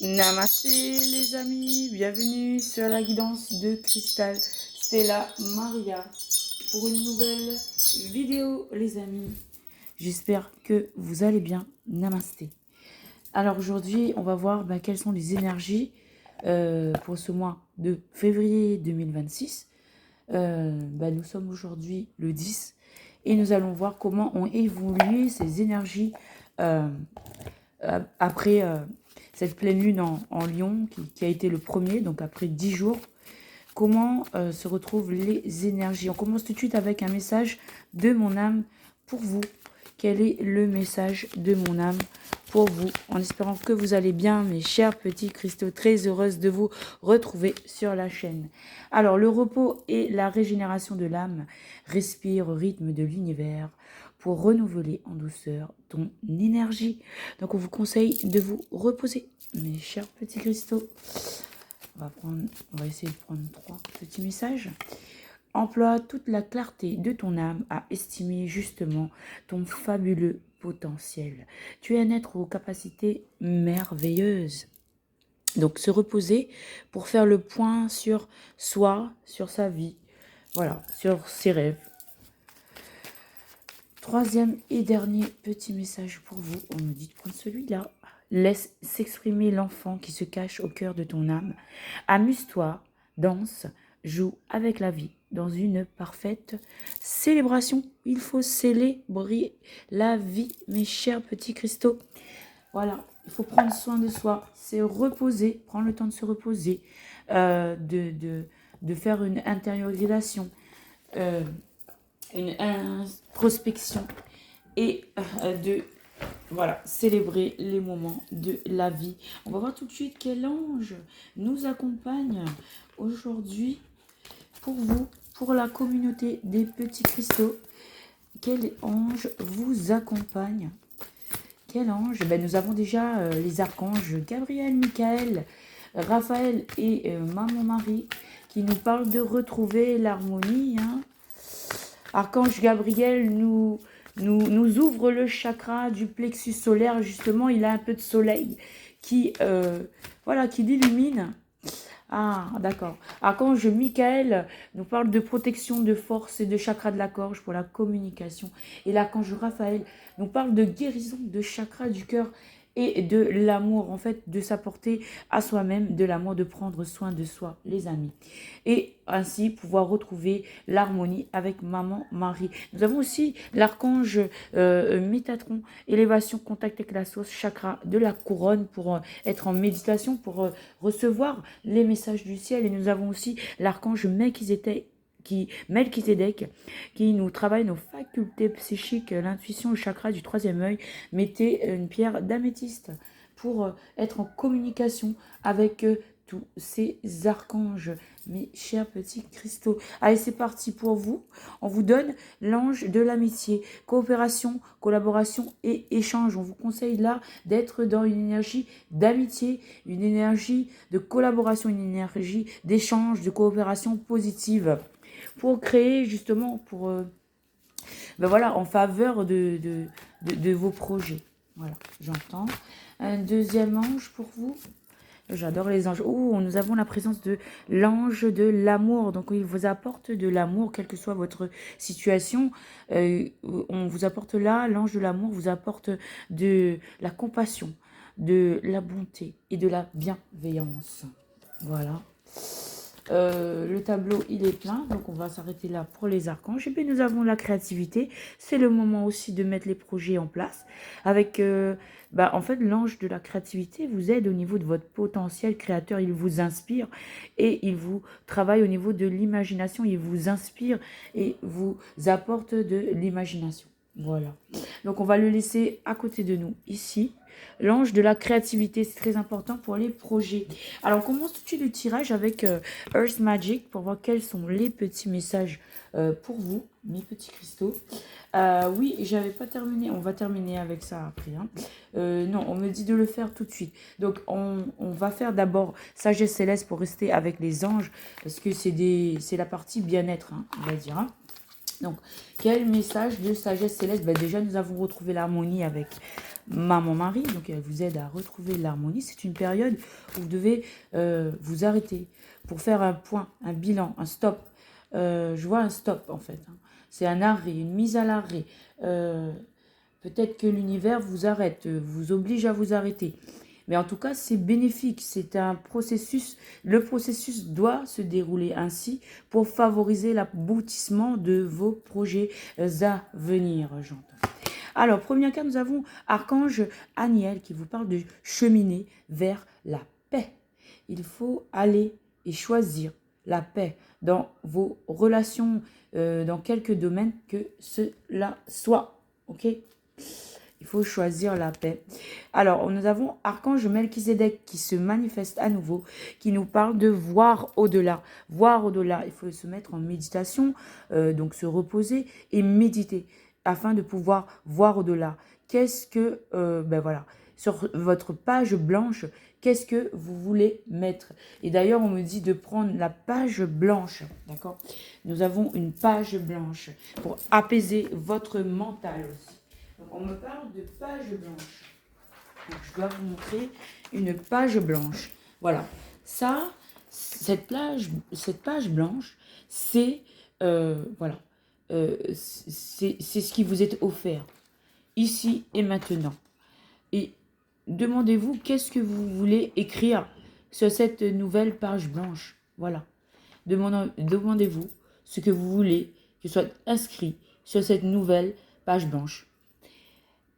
Namaste les amis, bienvenue sur la guidance de Cristal Stella Maria pour une nouvelle vidéo les amis. J'espère que vous allez bien. Namasté. Alors aujourd'hui on va voir quelles sont les énergies pour ce mois de février 2026. Nous sommes aujourd'hui le 10 et nous allons voir comment ont évolué ces énergies après cette pleine lune en Lion qui a été le premier, donc après 10 jours. Comment se retrouvent les énergies? On commence tout de suite avec un message de mon âme pour vous. Quel est le message de mon âme pour vous? En espérant que vous allez bien, mes chers petits cristaux, très heureuse de vous retrouver sur la chaîne. Alors, le repos et la régénération de l'âme. Respire au rythme de l'univers pour renouveler en douceur ton énergie. Donc, on vous conseille de vous reposer, mes chers petits cristaux. On va essayer de prendre 3 petits messages. Emploie toute la clarté de ton âme à estimer justement ton fabuleux potentiel. Tu es un être aux capacités merveilleuses. Donc se reposer pour faire le point sur soi, sur sa vie, voilà, sur ses rêves. Troisième et dernier petit message pour vous. On nous dit de prendre celui-là. Laisse s'exprimer l'enfant qui se cache au cœur de ton âme. Amuse-toi, danse, joue avec la vie. Dans une parfaite célébration. Il faut célébrer la vie, mes chers petits cristaux. Voilà, il faut prendre soin de soi. C'est reposer, prendre le temps de se reposer, de faire une intériorisation, une introspection et de célébrer les moments de la vie. On va voir tout de suite quel ange nous accompagne aujourd'hui pour vous, pour la communauté des petits cristaux. Quel ange vous accompagne? Quel ange? Nous avons déjà les archanges Gabriel, Michael, Raphaël et Maman Marie qui nous parlent de retrouver l'harmonie. Archange Gabriel nous ouvre le chakra du plexus solaire. Justement, il a un peu de soleil qui l'illumine. Ah, d'accord. Archange Michael nous parle de protection, de force et de chakra de la gorge pour la communication. Et l'archange Raphaël nous parle de guérison, de chakra du cœur et de l'amour, en fait, de s'apporter à soi-même, de l'amour, de prendre soin de soi, les amis. Et ainsi pouvoir retrouver l'harmonie avec Maman Marie. Nous avons aussi l'archange Métatron, élévation, contact avec la source, chakra de la couronne pour être en méditation, pour recevoir les messages du ciel. Et nous avons aussi l'archange Melchizedek qui nous travaille nos facultés psychiques, l'intuition, le chakra du troisième œil. Mettez une pierre d'améthyste pour être en communication avec tous ces archanges, mes chers petits cristaux. Allez, c'est parti pour vous. On vous donne l'ange de l'amitié, coopération, collaboration et échange. On vous conseille là d'être dans une énergie d'amitié, une énergie de collaboration, une énergie d'échange, de coopération positive pour créer justement, en faveur de vos projets. Voilà, j'entends. Un deuxième ange pour vous. J'adore les anges. Oh, nous avons la présence de l'ange de l'amour. Donc, il vous apporte de l'amour, quelle que soit votre situation. On vous apporte là, l'ange de l'amour vous apporte de la compassion, de la bonté et de la bienveillance. Voilà. Le tableau il est plein, donc on va s'arrêter là pour les archanges. Et puis nous avons la créativité, c'est le moment aussi de mettre les projets en place avec en fait l'ange de la créativité vous aide au niveau de votre potentiel créateur, il vous inspire et il vous travaille au niveau de l'imagination, il vous inspire et vous apporte de l'imagination. Voilà, donc on va le laisser à côté de nous ici. L'ange de la créativité, c'est très important pour les projets. Alors, on commence tout de suite le tirage avec Earth Magic pour voir quels sont les petits messages pour vous, mes petits cristaux. Oui, j'avais pas terminé. On va terminer avec ça après. Non, on me dit de le faire tout de suite. Donc, on va faire d'abord Sagesse Céleste pour rester avec les anges parce que c'est la partie bien-être, on va dire. Donc, quel message de sagesse céleste? Ben, déjà, nous avons retrouvé l'harmonie avec maman Marie. Donc, elle vous aide à retrouver l'harmonie. C'est une période où vous devez vous arrêter pour faire un point, un bilan, un stop. Je vois un stop, en fait. Hein. C'est un arrêt, une mise à l'arrêt. Peut-être que l'univers vous arrête, vous oblige à vous arrêter. Mais en tout cas, c'est bénéfique. C'est un processus. Le processus doit se dérouler ainsi pour favoriser l'aboutissement de vos projets à venir, j'entends. Alors, première carte, nous avons Archange Aniel qui vous parle de cheminer vers la paix. Il faut aller et choisir la paix dans vos relations, dans quelques domaines que cela soit. Ok? Il faut choisir la paix. Alors, nous avons Archange Melchizedek qui se manifeste à nouveau, qui nous parle de voir au-delà. Voir au-delà, il faut se mettre en méditation, donc se reposer et méditer afin de pouvoir voir au-delà. Qu'est-ce que, ben voilà, sur votre page blanche, qu'est-ce que vous voulez mettre? Et d'ailleurs, on me dit de prendre la page blanche, d'accord? Nous avons une page blanche pour apaiser votre mental aussi. Donc, on me parle de page blanche. Donc, je dois vous montrer une page blanche. Voilà. Ça, cette page blanche, c'est voilà, c'est ce qui vous est offert ici et maintenant. Et demandez-vous qu'est-ce que vous voulez écrire sur cette nouvelle page blanche. Voilà. Demandez-vous ce que vous voulez que soit inscrit sur cette nouvelle page blanche.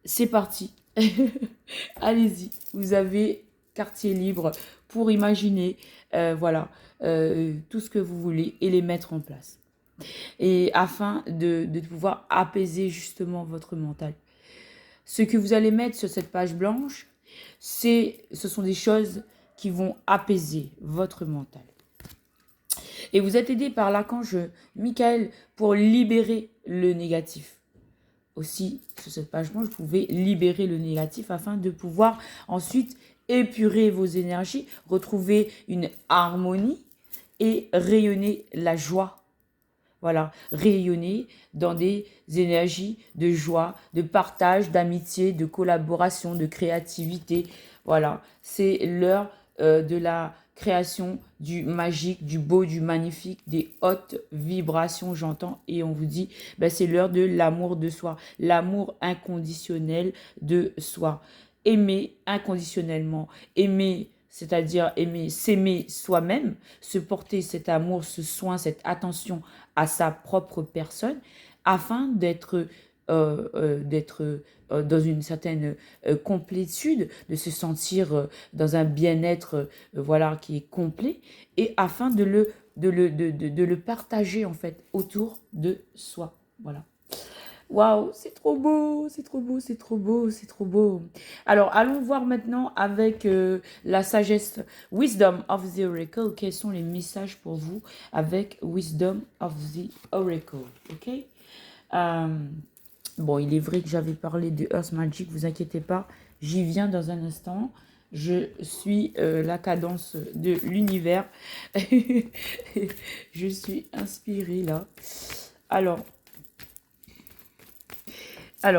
C'est parti. Allez-y. Vous avez quartier libre pour imaginer voilà, tout ce que vous voulez et les mettre en place. Et afin de pouvoir apaiser justement votre mental. Ce que vous allez mettre sur cette page blanche, ce sont des choses qui vont apaiser votre mental. Et vous êtes aidé par l'archange Michael pour libérer le négatif. Aussi, sur cette page blanche, vous pouvez libérer le négatif afin de pouvoir ensuite épurer vos énergies, retrouver une harmonie et rayonner la joie. Voilà, rayonner dans des énergies de joie, de partage, d'amitié, de collaboration, de créativité. Voilà, c'est l'heure de la création du magique, du beau, du magnifique, des hautes vibrations, j'entends. Et on vous dit, ben, c'est l'heure de l'amour de soi, l'amour inconditionnel de soi. Aimer inconditionnellement, aimer, c'est-à-dire aimer, s'aimer soi-même, se porter cet amour, ce soin, cette attention à sa propre personne, afin d'être dans une certaine complétude, de se sentir dans un bien-être voilà, qui est complet, et afin de le partager en fait autour de soi. Voilà. Waouh, c'est trop beau, c'est trop beau, c'est trop beau, c'est trop beau. Alors, allons voir maintenant avec la sagesse Wisdom of the Oracle. Quels sont les messages pour vous avec Wisdom of the Oracle, ok? Bon, il est vrai que j'avais parlé de Earth Magic, vous inquiétez pas, j'y viens dans un instant. Je suis la cadence de l'univers. Je suis inspirée là. Alors,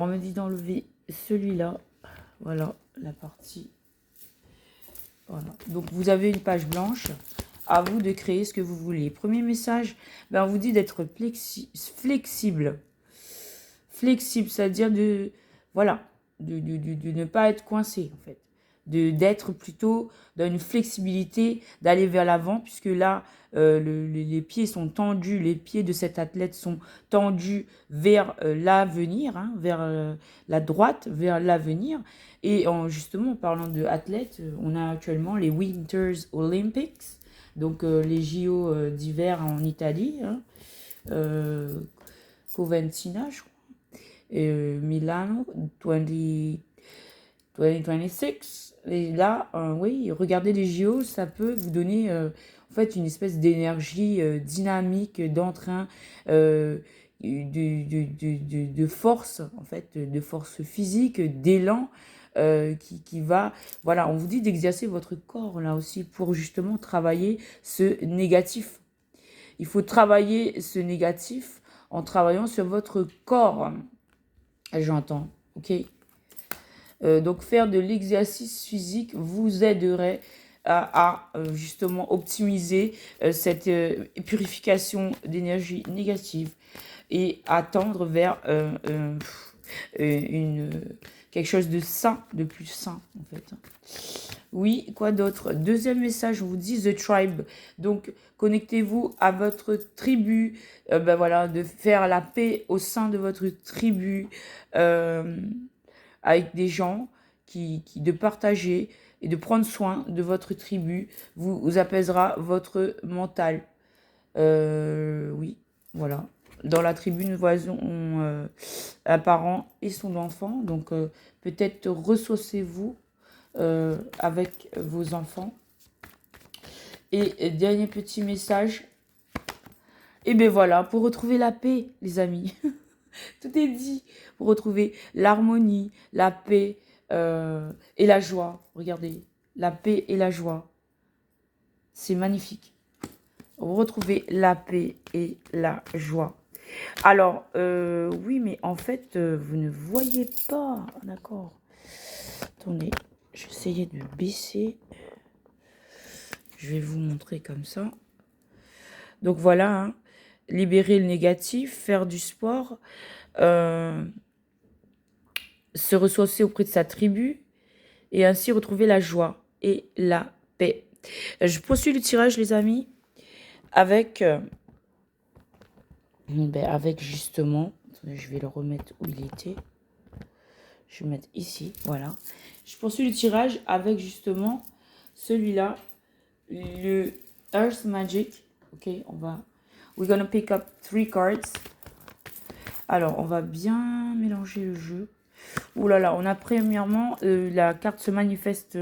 on me dit d'enlever celui-là. Voilà, la partie. Voilà. Donc, vous avez une page blanche. À vous de créer ce que vous voulez. Premier message, ben, on vous dit d'être flexible. Flexible, c'est-à-dire de ne pas être coincé, en fait. D'être plutôt dans une flexibilité, d'aller vers l'avant, puisque là, les pieds sont tendus, les pieds de cet athlète sont tendus vers l'avenir, hein, vers la droite, vers l'avenir. Et justement, en parlant de athlètes, on a actuellement les Winters Olympics, donc les JO d'hiver en Italie, hein, Coventina, je crois, et Milano 2026. Et là, oui, regardez les JO, ça peut vous donner en fait une espèce d'énergie dynamique, d'entrain, de force, en fait, de force physique, d'élan. Qui va, voilà, on vous dit d'exercer votre corps là aussi pour justement travailler ce négatif. Il faut travailler ce négatif en travaillant sur votre corps. J'entends, ok? Donc, faire de l'exercice physique vous aiderait à, justement optimiser cette purification d'énergie négative et à tendre vers quelque chose de sain, de plus sain en fait. Oui, quoi d'autre? Deuxième message, on vous dit The Tribe. Donc, connectez-vous à votre tribu. Ben voilà, de faire la paix au sein de votre tribu avec des gens de partager et de prendre soin de votre tribu vous apaisera votre mental. Oui, voilà. Dans la tribu, nous voyons un parent et son enfant. Donc, peut-être ressourcez-vous avec vos enfants. Et dernier petit message. Et bien voilà, pour retrouver la paix, les amis. Tout est dit. Pour retrouver l'harmonie, la paix et la joie. Regardez, la paix et la joie. C'est magnifique. Retrouver la paix et la joie. Alors, oui, mais en fait, vous ne voyez pas. D'accord. Attendez, j'essayais de baisser. Je vais vous montrer comme ça. Donc voilà, hein, libérer le négatif, faire du sport, se ressourcer auprès de sa tribu et ainsi retrouver la joie et la paix. Je poursuis le tirage, les amis, avec justement, je vais le remettre où il était. Je vais mettre ici, voilà. Je poursuis le tirage avec justement celui-là, le Earth Magic. Ok, we're gonna pick up 3 cards. Alors, on va bien mélanger le jeu. Ouh là là, on a premièrement la carte se manifeste.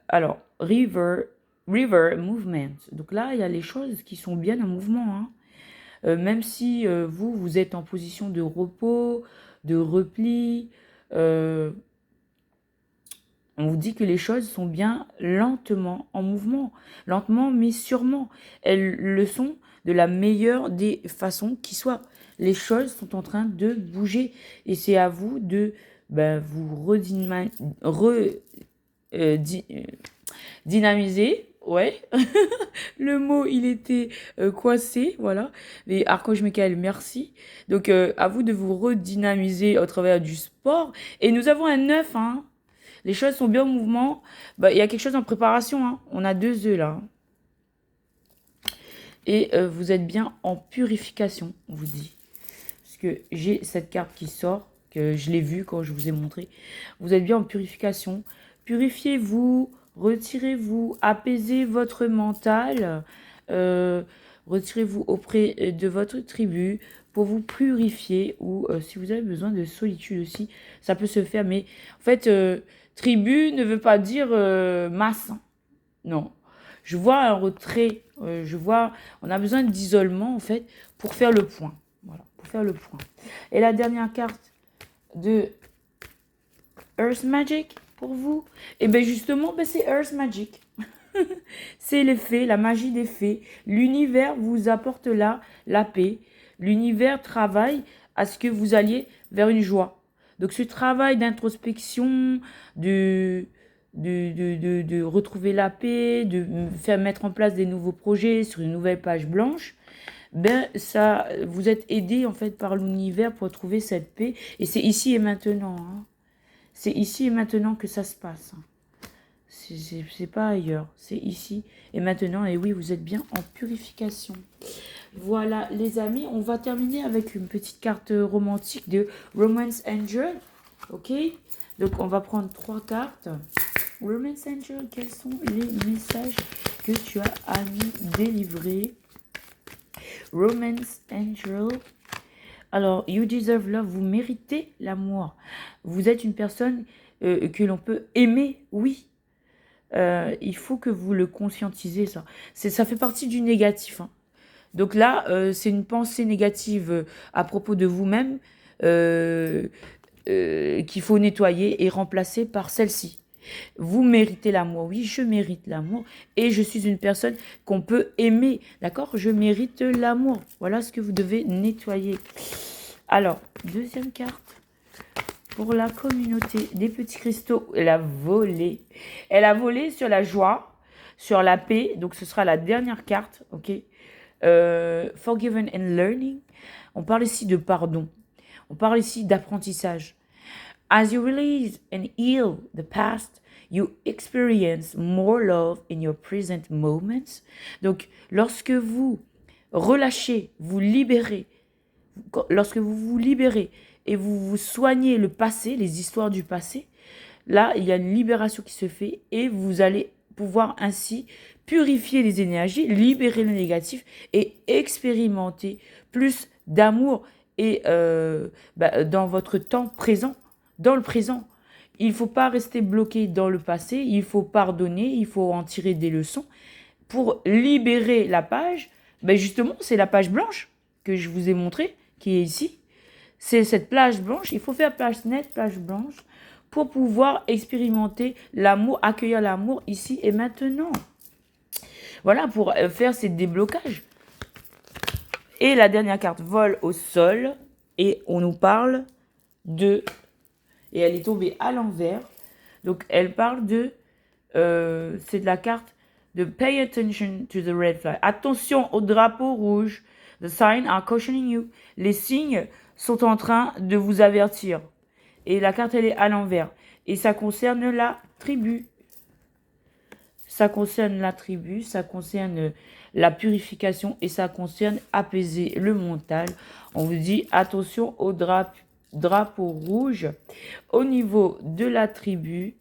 Alors, River Movement. Donc là, il y a les choses qui sont bien en mouvement. Hein. Même si vous êtes en position de repos, de repli, on vous dit que les choses sont bien lentement en mouvement. Lentement, mais sûrement. Elles le sont de la meilleure des façons qui soit. Les choses sont en train de bouger. Et c'est à vous de vous dynamiser. Ouais. Le mot, il était coincé. Voilà. Mais Archange Michael, merci. Donc, à vous de vous redynamiser au travers du sport. Et nous avons un 9, hein. Les choses sont bien en mouvement. Il y a quelque chose en préparation. Hein. On a 2 œufs là. Et vous êtes bien en purification, on vous dit. Parce que j'ai cette carte qui sort, que je l'ai vue quand je vous ai montré. Vous êtes bien en purification. Purifiez-vous, retirez-vous, apaisez votre mental. Retirez-vous auprès de votre tribu pour vous purifier. Ou si vous avez besoin de solitude aussi, ça peut se faire. Mais en fait... tribu ne veut pas dire masse. Non. Je vois un retrait. On a besoin d'isolement, en fait, pour faire le point. Voilà, pour faire le point. Et la dernière carte de Earth Magic, pour vous, et bien justement, c'est Earth Magic. C'est les fées, la magie des fées. L'univers vous apporte là la paix. L'univers travaille à ce que vous alliez vers une joie. Donc, ce travail d'introspection, de retrouver la paix, de faire mettre en place des nouveaux projets sur une nouvelle page blanche, ça, vous êtes aidé en fait par l'univers pour trouver cette paix. Et c'est ici et maintenant. Hein. C'est ici et maintenant que ça se passe. Hein. C'est pas ailleurs. C'est ici et maintenant. Et oui, vous êtes bien en purification. Voilà, les amis, on va terminer avec une petite carte romantique de Romance Angel. Ok, donc on va prendre 3 cartes. Romance Angel, quels sont les messages que tu as à nous délivrer? Romance Angel. Alors, you deserve love, vous méritez l'amour. Vous êtes une personne que l'on peut aimer, oui. Il faut que vous le conscientisez, ça. Ça fait partie du négatif, hein. Donc là, c'est une pensée négative à propos de vous-même qu'il faut nettoyer et remplacer par celle-ci. Vous méritez l'amour. Oui, je mérite l'amour. Et je suis une personne qu'on peut aimer. D'accord? Je mérite l'amour. Voilà ce que vous devez nettoyer. Alors, deuxième carte. Pour la communauté des petits cristaux, elle a volé. Elle a volé sur la joie, sur la paix. Donc, ce sera la dernière carte. Ok? Forgiven and learning. On parle ici de pardon. On parle ici d'apprentissage. As you release and heal the past, you experience more love in your present moments. Donc, lorsque vous relâchez, vous libérez, lorsque vous vous libérez et vous vous soignez le passé, les histoires du passé, là, il y a une libération qui se fait et vous allez pouvoir ainsi purifier les énergies, libérer le négatif et expérimenter plus d'amour et dans votre temps présent, dans le présent. Il ne faut pas rester bloqué dans le passé, il faut pardonner, il faut en tirer des leçons pour libérer la page. Justement, c'est la page blanche que je vous ai montrée, qui est ici. C'est cette plage blanche, il faut faire plage nette, plage blanche, pour pouvoir expérimenter l'amour, accueillir l'amour ici et maintenant. Voilà, pour faire ces déblocages. Et la dernière carte, vol au sol. Et on nous parle de... Et elle est tombée à l'envers. Donc, elle parle de... c'est de la carte de Pay attention to the red flag. Attention au drapeau rouge. The signs are cautioning you. Les signes sont en train de vous avertir. Et la carte, elle est à l'envers. Et ça concerne la tribu. Ça concerne la tribu, ça concerne la purification et ça concerne apaiser le mental. On vous dit attention au drapeau rouge. Au niveau de la tribu,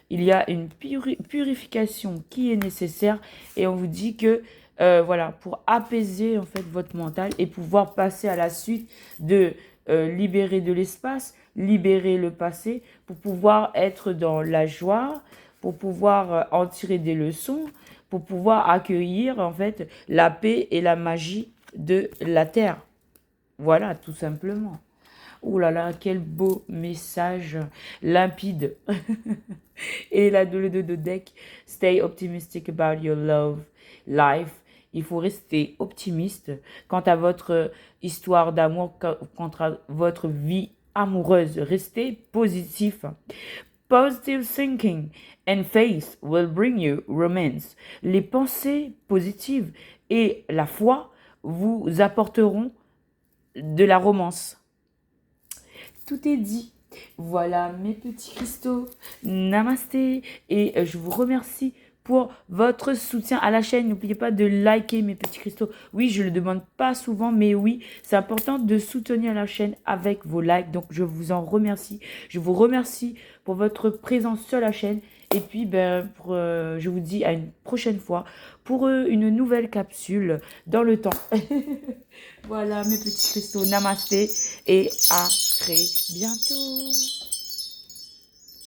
il y a une purification qui est nécessaire et on vous dit que voilà, pour apaiser en fait votre mental et pouvoir passer à la suite de libérer de l'espace, libérer le passé pour pouvoir être dans la joie, pour pouvoir en tirer des leçons, pour pouvoir accueillir en fait la paix et la magie de la terre. Voilà, tout simplement. Oh là là, quel beau message limpide. Et là, le dos de deck, stay optimistic about your love life. Il faut rester optimiste quant à votre histoire d'amour, quant à votre vie amoureuse. Restez positif. Positive thinking and faith will bring you romance. Les pensées positives et la foi vous apporteront de la romance. Tout est dit. Voilà mes petits cristaux. Namasté. Et je vous remercie pour votre soutien à la chaîne. N'oubliez pas de liker mes petits cristaux. Oui, je ne le demande pas souvent, mais oui, c'est important de soutenir la chaîne avec vos likes. Donc, je vous en remercie. Je vous remercie pour votre présence sur la chaîne. Et puis, je vous dis à une prochaine fois pour une nouvelle capsule dans le temps. Voilà mes petits cristaux. Namasté et à très bientôt.